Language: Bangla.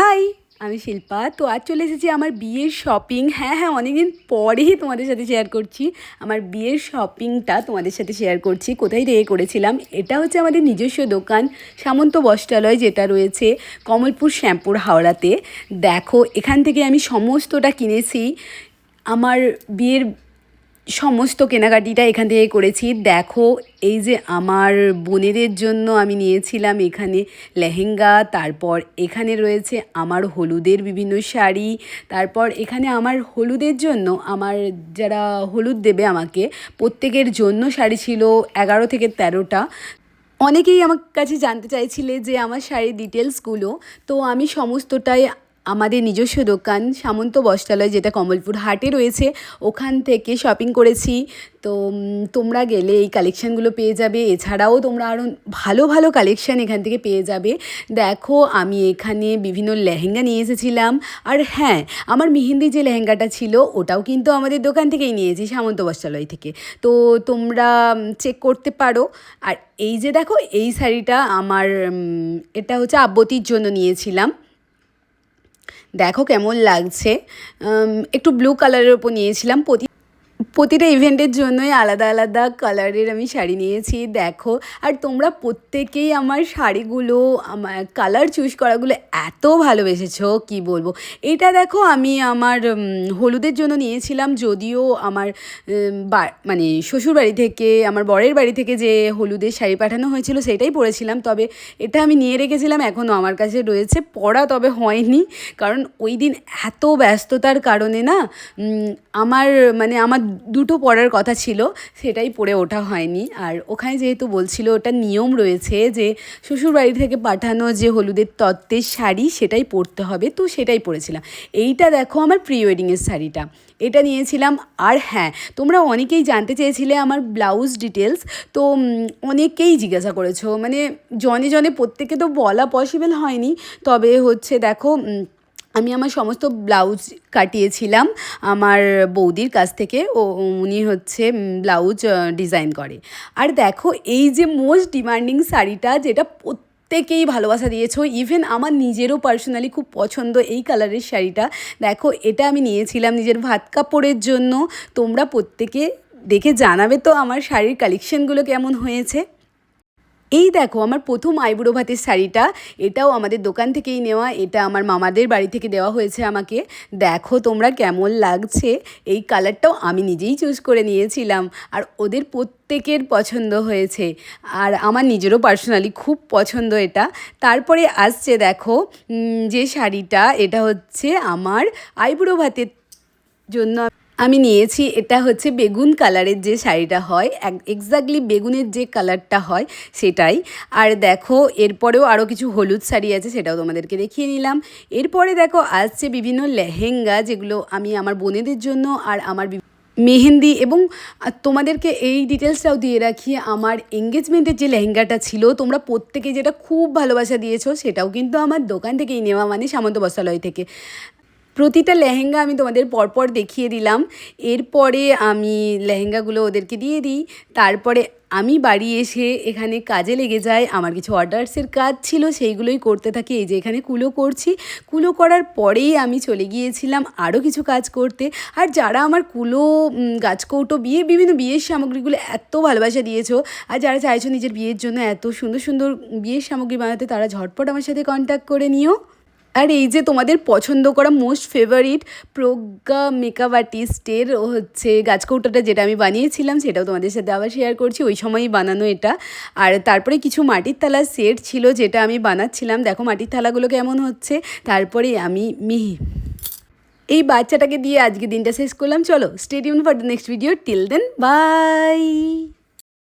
হাই, আমি শিল্পা। তো আজ চলে এসেছি আমার বিয়ের শপিং। হ্যাঁ, অনেকদিন পরেই তোমাদের সাথে শেয়ার করছি। আমার বিয়ের শপিংটা তোমাদের সাথে শেয়ার করছি। কোথায় থেকে করেছিলাম? এটা হচ্ছে আমাদের নিজস্ব দোকান সামন্ত বস্ত্রালয়, যেটা রয়েছে কমলপুর শ্যামপুর হাওড়াতে। দেখো, এখান থেকে আমি সমস্তটা কিনেছি। আমার বিয়ের সমস্ত কেনাকাটিটা এখান থেকে করেছি। দেখো, এই যে আমার বোনেদের জন্য আমি নিয়েছিলাম এখানে লেহেঙ্গা, তারপর এখানে রয়েছে আমার হলুদের বিভিন্ন শাড়ি, তারপর এখানে আমার হলুদের জন্য আমার যারা হলুদ দেবে আমাকে প্রত্যেকের জন্য শাড়ি ছিল 11 থেকে 13টা। অনেকেই আমার কাছে জানতে চাইছিলে যে আমার শাড়ির ডিটেলসগুলো, তো আমি সমস্তটাই আমাদের নিজস্ব দোকান সামন্ত বস্ত্রালয়, যেটা কমলপুর হাটে রয়েছে, ওখান থেকে শপিং করেছি। তো তোমরা গেলে এই কালেকশানগুলো পেয়ে যাবে। এছাড়াও তোমরা আরও ভালো ভালো কালেকশান এখান থেকে পেয়ে যাবে। দেখো, আমি এখানে বিভিন্ন লেহেঙ্গা নিয়ে এসেছিলাম। আর হ্যাঁ, আমার মেহেন্দি যে লেহেঙ্গাটা ছিল ওটাও কিন্তু আমাদের দোকান থেকেই নিয়েছি, সামন্ত বস্ত্রালয় থেকে। তো তোমরা চেক করতে পারো। আর এই যে দেখো, এই শাড়িটা আমার এটা হচ্ছে আব্বতির জন্য নিয়েছিলাম। দেখো কেমন লাগছে। একটু ব্লু কালারের ওপর নিয়েছিলাম। প্রতিটা ইভেন্টের জন্যই আলাদা আলাদা কালারের আমি শাড়ি নিয়েছি। দেখো, আর তোমরা প্রত্যেকেই আমার শাড়িগুলো, আমার কালার চুজ করাগুলো এত ভালোবেসেছো, কি বলবো। এটা দেখো, আমি আমার হলুদের জন্য নিয়েছিলাম। যদিও আমার মানে শ্বশুরবাড়ি থেকে, আমার বরের বাড়ি থেকে যে হলুদের শাড়ি পাঠানো হয়েছিল সেটাই পরেছিলাম। তবে এটা আমি নিয়ে রেখেছিলাম, এখনও আমার কাছে রয়েছে, পরা তবে হয়নি। কারণ ওই দিন এত ব্যস্ততার কারণে না, আমার দুটো পরার কথা ছিল, সেটাই পরে ওঠা হয়নি। আর ওখানে যেহেতু বলছিল ওটা নিয়ম রয়েছে যে শ্বশুরবাড়ি থেকে পাঠানো যে হলুদের তত্ত্বের শাড়ি সেটাই পরতে হবে, তো সেটাই পরেছিলাম। এইটা দেখো, আমার প্রি ওয়েডিংয়ের শাড়িটা, এটা নিয়েছিলাম। আর হ্যাঁ, তোমরা অনেকেই জানতে চেয়েছিলে আমার ব্লাউজ ডিটেলস। তো অনেকেই জিজ্ঞাসা করেছো, জনে জনে প্রত্যেকে তো বলা পসিবল হয়নি। তবে হচ্ছে দেখো, আমি আমার সমস্ত ব্লাউজ কাটিয়েছিলাম আমার বৌদির কাছ থেকে। উনি হচ্ছে ব্লাউজ ডিজাইন করে। আর দেখো, এই যে মোস্ট ডিমান্ডিং শাড়িটা, যেটা প্রত্যেকেই ভালোবাসা দিয়েছো, ইভেন আমার নিজেরও পার্সোনালি খুব পছন্দ এই কালারের শাড়িটা। দেখো, এটা আমি নিয়েছিলাম নিজের ভাত কাপড়ের জন্য। তোমরা প্রত্যেকে দেখে জানাবে তো আমার শাড়ির কালেকশানগুলো কেমন হয়েছে। এই দেখো, আমার প্রথম আইবুড়ো ভাতের শাড়িটা, এটাও আমাদের দোকান থেকেই নেওয়া। এটা আমার মামাদের বাড়ি থেকে দেওয়া হয়েছে আমাকে। দেখো তোমরা কেমন লাগছে। এই কালারটাও আমি নিজেই চুজ করে নিয়েছিলাম, আর ওদের প্রত্যেকের পছন্দ হয়েছে, আর আমার নিজেরও পার্সোনালি খুব পছন্দ এটা। তারপরে আসছে দেখো, যে শাড়িটা, এটা হচ্ছে আমার আইবুড়ো ভাতের জন্য আমি নিয়েছি। এটা হচ্ছে বেগুন কালারের যে শাড়িটা হয়, এক্স্যাক্টলি বেগুনের যে কালারটা হয় সেটাই। আর দেখো, এরপরেও আরও কিছু হলুদ শাড়ি আছে, সেটাও তোমাদেরকে দেখিয়ে নিলাম। এরপরে দেখো আসছে বিভিন্ন লেহেঙ্গা, যেগুলো আমি আমার বোনেদের জন্য আর আমার মেহেন্দি, এবং তোমাদেরকে এই ডিটেলসটাও দিয়ে রাখি, আমার এঙ্গেজমেন্টের যে লেহেঙ্গাটা ছিল, তোমরা প্রত্যেকে যেটা খুব ভালোবাসা দিয়েছো, সেটাও কিন্তু আমার দোকান থেকেই নেওয়া, সামন্ত বস্ত্রালয় থেকে। প্রতিটা লেহেঙ্গা আমি তোমাদের পরপর দেখিয়ে দিলাম। এরপরে আমি লেহেঙ্গাগুলো ওদেরকে দিয়ে দিই। তারপরে আমি বাড়ি এসে এখানে কাজে লেগে যাই। আমার কিছু অর্ডার্সের কাজ ছিল, সেইগুলোই করতে থাকি। এই যে এখানে কুলো করছি, কুলো করার পরেই আমি চলে গিয়েছিলাম আরও কিছু কাজ করতে। আর যারা আমার কুলো, গাছকৌটো, বিভিন্ন বিয়ের সামগ্রীগুলো এত ভালোবাসা দিয়েছো, আর যারা চাইছো নিজের বিয়ের জন্য এত সুন্দর সুন্দর বিয়ের সামগ্রী বানাতে, তারা ঝটপট আমার সাথে কন্ট্যাক্ট করে নিও। আর এই যে তোমাদের পছন্দ করা মোস্ট ফেভারিট প্রজ্ঞা মেকআপ আর্টিস্টের হচ্ছে গাছকৌটোটা, যেটা আমি বানিয়েছিলাম, সেটাও তোমাদের সাথে আবার শেয়ার করছি। ওই সময়ই বানানো এটা। আর তারপরে কিছু মাটির থালার সেট ছিল, যেটা আমি বানাচ্ছিলাম। দেখো মাটির থালাগুলো কেমন হচ্ছে। তারপরে আমি এই বাচ্চাটাকে দিয়ে আজকে দিনটা শেষ করলাম। চলো, stay tune for the next video. Till then, by.